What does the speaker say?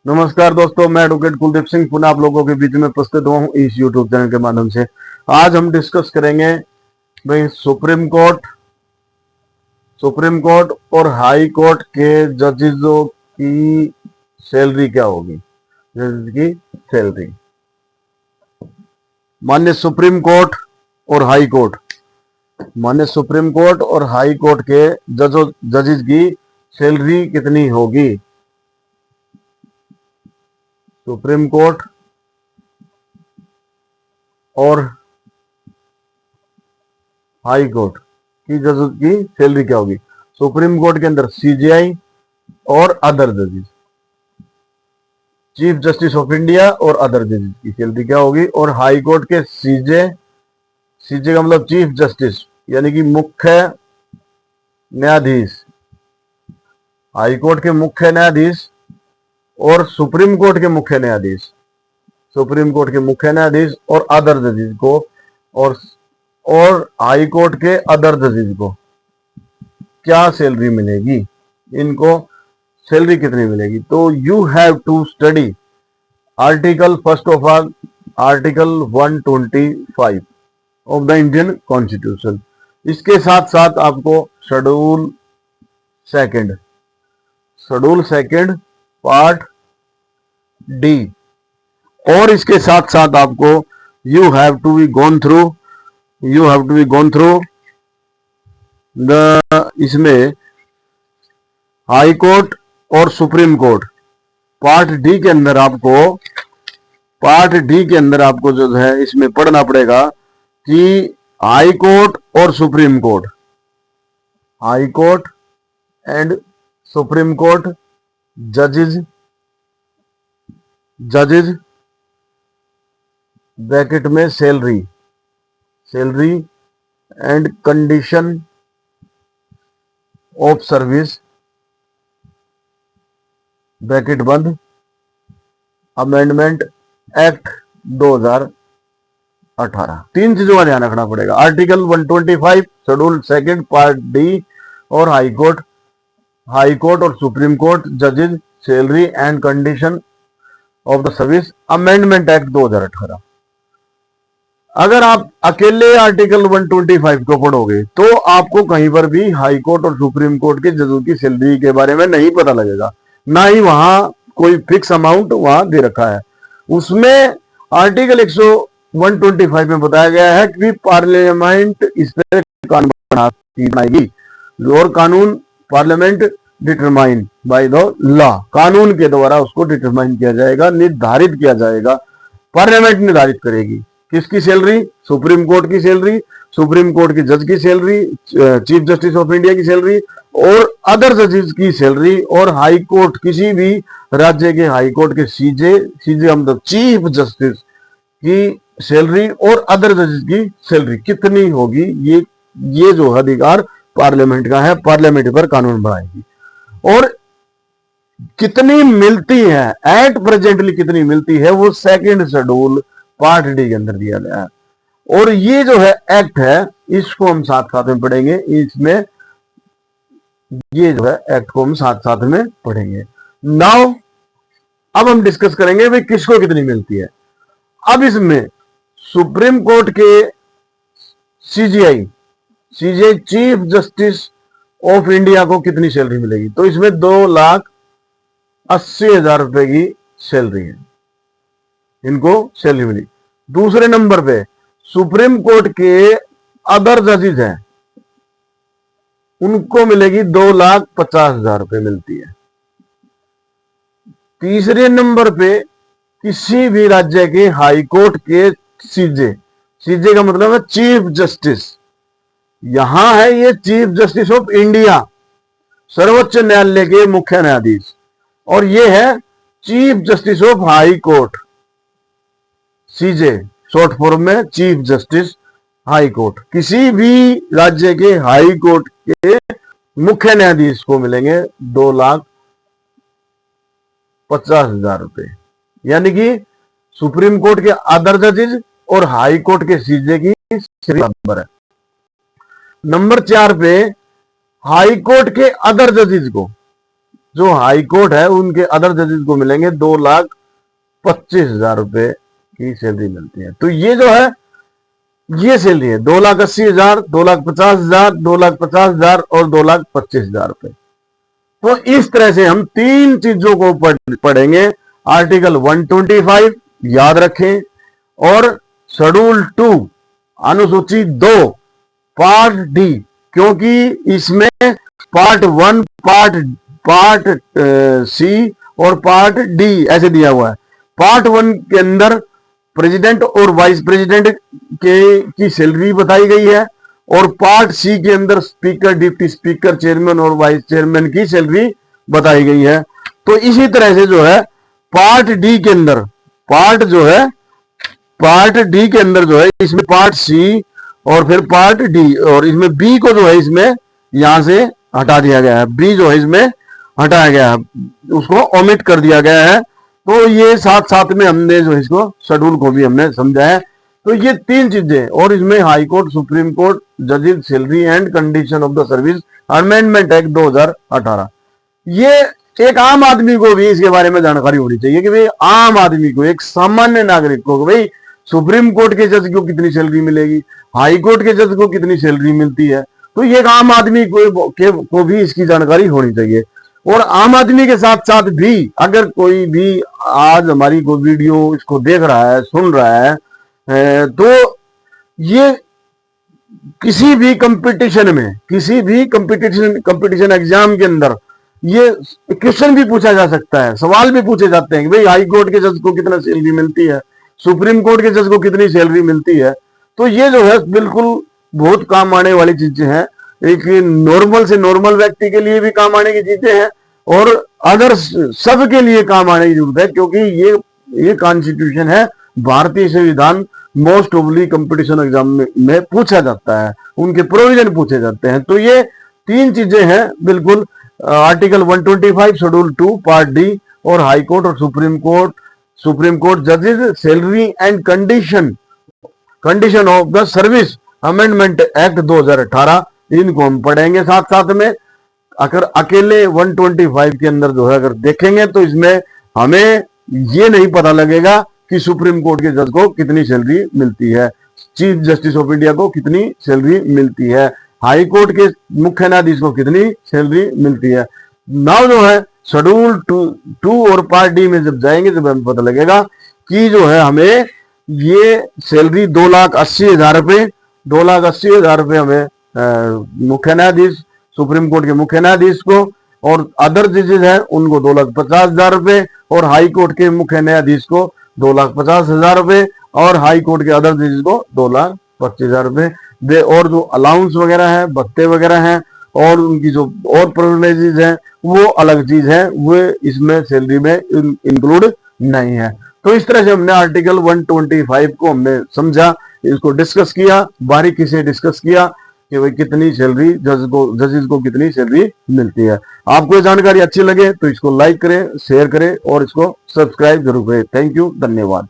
नमस्कार दोस्तों, मैं एडवोकेट कुलदीप सिंह पुनः आप लोगों के बीच में उपस्थित हुआ हूं इस यूट्यूब चैनल के माध्यम से। आज हम डिस्कस करेंगे भाई सुप्रीम कोर्ट और हाई कोर्ट के जजेसों की सैलरी क्या होगी। जजेस की सैलरी, माननीय सुप्रीम कोर्ट और हाई कोर्ट, माननीय सुप्रीम कोर्ट और हाई कोर्ट के जजेस की सैलरी कितनी होगी। सुप्रीम कोर्ट और हाई कोर्ट की जजेस की सैलरी क्या होगी। सुप्रीम कोर्ट के अंदर सीजेआई और अदर जजेस, चीफ जस्टिस ऑफ इंडिया और अदर जजेस की सैलरी क्या होगी। और हाई कोर्ट के सीजे का मतलब चीफ जस्टिस यानी कि मुख्य न्यायाधीश, हाई कोर्ट के मुख्य न्यायाधीश और सुप्रीम कोर्ट के मुख्य न्यायाधीश, और अदर जजेस को और हाई कोर्ट के अदर जजेस को क्या सैलरी मिलेगी, इनको सैलरी कितनी मिलेगी। तो you have to study article 125 of the Indian constitution. इसके साथ साथ आपको शेड्यूल सेकंड पार्ट डी, और इसके साथ साथ आपको you have to be gone through इसमें हाई कोर्ट और सुप्रीम कोर्ट पार्ट डी के अंदर आपको जो है इसमें पढ़ना पड़ेगा कि हाई कोर्ट और supreme court, high court and supreme court जजेस ब्रैकेट में salary and condition of service bracket बंद अमेंडमेंट एक्ट 2018। तीन चीजों का ध्यान रखना पड़ेगा। Article 125 schedule second part D और हाई कोर्ट और सुप्रीम कोर्ट जजेस salary and condition of the service amendment act 2018। अगर आप अकेले आर्टिकल 125 को पढ़ोगे तो आपको कहीं पर भी हाई कोर्ट और सुप्रीम कोर्ट के जजों की सैलरी के बारे में नहीं पता लगेगा, ना ही वहां कोई फिक्स अमाउंट वहां दे रखा है। उसमें आर्टिकल 125 में बताया गया है कि पार्लियामेंट इस पर कानून बनाएगी और कानून parliament determine by the law, कानून के द्वारा उसको डिटरमाइन किया जाएगा, निर्धारित किया जाएगा। पार्लियामेंट निर्धारित करेगी किसकी सैलरी, सुप्रीम कोर्ट की सैलरी, सुप्रीम कोर्ट की जज की salary, chief justice of India की सैलरी और अदर जजेस की सैलरी, और हाई कोर्ट किसी भी राज्य के हाई कोर्ट के सीजे मतलब चीफ जस्टिस की सैलरी और अदर जजेस की सैलरी कितनी होगी। ये जो अधिकार पार्लियामेंट का है, पार्लियामेंट पर कानून बनाएगी। और कितनी मिलती है, एट प्रेजेंटली कितनी मिलती है, वो सेकंड शेड्यूल पार्ट डी के अंदर दिया गया है। और ये जो है एक्ट है, इसको हम साथ में पढ़ेंगे। इसमें ये जो है एक्ट को हम साथ में पढ़ेंगे। नाउ अब हम डिस्कस करेंगे भाई किसको कितनी मिलती है। अब इसमें सुप्रीम कोर्ट के CGI chief justice of India को कितनी सैलरी मिलेगी, तो इसमें 2,80,000 रुपए की सैलरी है, इनको सैलरी मिली। दूसरे नंबर पे सुप्रीम कोर्ट के अदर जजेस हैं, उनको मिलेगी 2,50,000 रुपए मिलती है। तीसरे नंबर पे किसी भी राज्य के हाई कोर्ट के सीजे का मतलब है चीफ जस्टिस, यहां है ये चीफ जस्टिस ऑफ इंडिया, सर्वोच्च न्यायालय के मुख्य न्यायाधीश, और ये है chief justice of high court, CJ short form में चीफ जस्टिस हाई कोर्ट। किसी भी राज्य के हाई कोर्ट के मुख्य न्यायाधीश को मिलेंगे 2,50,000 रुपए, यानी कि सुप्रीम कोर्ट के अदर जजेस और हाई कोर्ट के सीजे की बराबर है। नंबर 4 पे हाई कोर्ट के अदर जजेस को जो हाई कोर्ट है उनके अदर जजेस को मिलेंगे 2,25,000 रुपए की सैलरी मिलती है। तो ये जो है ये सैलरी है 2,80,000, 2,50,000, 2,50,000 और 2,25,000 रुपए। तो इस तरह से हम तीन चीजों को पढ़ेंगे। आर्टिकल 125 याद रखें और शेड्यूल 2 अनुसूची 2 पार्ट डी, क्योंकि इसमें पार्ट 1, पार्ट सी और पार्ट डी ऐसे दिया हुआ है। पार्ट 1 के अंदर प्रेसिडेंट और वाइस प्रेसिडेंट की सैलरी बताई गई है और पार्ट सी के अंदर स्पीकर, डिप्टी स्पीकर, चेयरमैन और वाइस चेयरमैन की सैलरी बताई गई है। तो इसी तरह से जो है पार्ट डी के अंदर, पार्ट डी के अंदर जो है इसमें पार्ट सी और फिर पार्ट डी, और इसमें बी को जो है इसमें यहां से हटा दिया गया है। बी जो है इसमें हटाया गया है, उसको ओमिट कर दिया गया है। तो ये साथ साथ में हमने जो इसको शेड्यूल को भी हमने समझा है। तो ये तीन चीजें, और इसमें हाई कोर्ट, सुप्रीम कोर्ट, जजेस salary and condition of the service amendment act 2018, ये एक आम आदमी को भी इसके बारे में जानकारी होनी चाहिए कि भाई आम आदमी को, एक सामान्य नागरिक को, भाई सुप्रीम कोर्ट के जज को कितनी सैलरी मिलेगी, हाई कोर्ट के जज को कितनी सैलरी मिलती है। तो ये एक आम आदमी को भी इसकी जानकारी होनी चाहिए। और आम आदमी के साथ साथ भी अगर कोई भी आज हमारी कोई वीडियो इसको देख रहा है, सुन रहा है, तो ये किसी भी कंपटीशन एग्जाम के अंदर ये क्वेश्चन भी पूछा जा सकता है, सवाल भी पूछे जाते हैं कि भाई हाई कोर्ट के जज को कितना सैलरी मिलती है, सुप्रीम कोर्ट के जज को कितनी सैलरी मिलती है। तो ये जो है बिल्कुल बहुत काम आने वाली चीजें हैं। एक नॉर्मल से नॉर्मल व्यक्ति के लिए भी काम आने की चीजें हैं और अदर सब के लिए काम आने की जरूरत है, क्योंकि ये कॉन्स्टिट्यूशन है, भारतीय संविधान मोस्ट ऑफली कंपटीशन एग्जाम में पूछा जाता है, उनके प्रोविजन पूछे जाते हैं। तो ये तीन चीजें हैं बिल्कुल, आर्टिकल 125 शेड्यूल 2 पार्ट डी और हाई कोर्ट और सुप्रीम कोर्ट जजेस salary and condition of the service amendment act 2018, इनको हम पढ़ेंगे साथ साथ में। अगर अकेले 125 के अंदर जो है अगर देखेंगे तो इसमें हमें ये नहीं पता लगेगा कि सुप्रीम कोर्ट के जज को कितनी सैलरी मिलती है, चीफ जस्टिस ऑफ इंडिया को कितनी सैलरी मिलती है, हाई कोर्ट के मुख्य न्यायाधीश को कितनी सैलरी मिलती है। नाउ जो है शेड्यूल 2 और पार्ट डी में जब जाएंगे तो हमें पता लगेगा कि जो है हमें ये सैलरी 2,80,000 रुपए, 2,80,000 रुपए हमें मुख्य न्यायाधीश, सुप्रीम कोर्ट के मुख्य न्यायाधीश को, और अदर जजेस हैं उनको 2,50,000 रुपए, और हाई कोर्ट के मुख्य न्यायाधीश को 2,50,000 रुपए, और हाई कोर्ट के अदर जजेस को 2,25,000 रुपए। और जो अलाउंस वगैरह है, भत्ते वगैरह हैं, और उनकी जो और प्रिविलेजेस हैं वो अलग चीज है, वो इसमें सैलरी में इंक्लूड नहीं है। तो इस तरह से हमने आर्टिकल 125 को हमने समझा, इसको डिस्कस किया, बारीकी से डिस्कस किया कि भाई कितनी सैलरी जजेस को कितनी सैलरी मिलती है। आपको ये जानकारी अच्छी लगे तो इसको लाइक करें, शेयर करें और इसको सब्सक्राइब जरूर करें। थैंक यू, धन्यवाद।